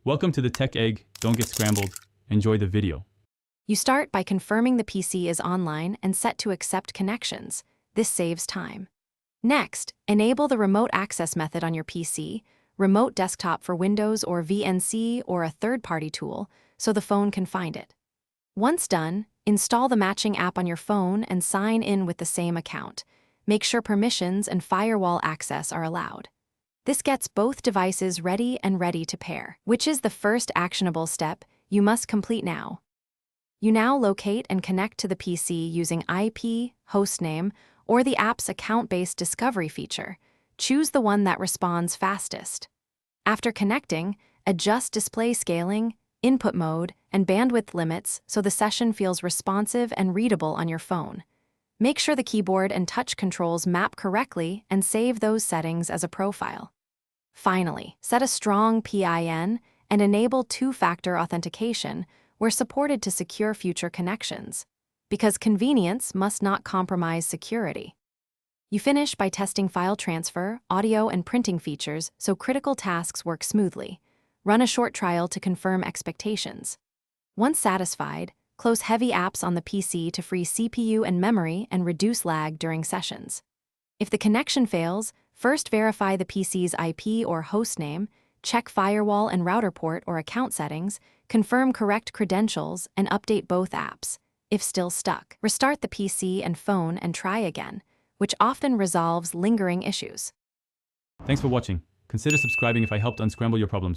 Welcome to the Tech Egg. Don't get scrambled. Enjoy the video. You start by confirming the PC is online and set to accept connections. This saves time. Next, enable the remote access method on your PC, remote desktop for Windows or VNC or a third-party tool, so the phone can find it. Once done, install the matching app on your phone and sign in with the same account. Make sure permissions and firewall access are allowed. This gets both devices ready to pair, which is the first actionable step you must complete now. You now locate and connect to the PC using IP, hostname, or the app's account-based discovery feature. Choose the one that responds fastest. After connecting, adjust display scaling, input mode, and bandwidth limits so the session feels responsive and readable on your phone. Make sure the keyboard and touch controls map correctly and save those settings as a profile. Finally, set a strong PIN and enable two-factor authentication where supported to secure future connections, because convenience must not compromise security. You finish by testing file transfer, audio, and printing features so critical tasks work smoothly. Run a short trial to confirm expectations. Once satisfied, close heavy apps on the PC to free CPU and memory and reduce lag during sessions. If the connection fails, first verify the PC's IP or hostname, check firewall and router port or account settings, confirm correct credentials, and update both apps. If still stuck, restart the PC and phone and try again, which often resolves lingering issues. Thanks for watching. Consider subscribing if I helped unscramble your problems.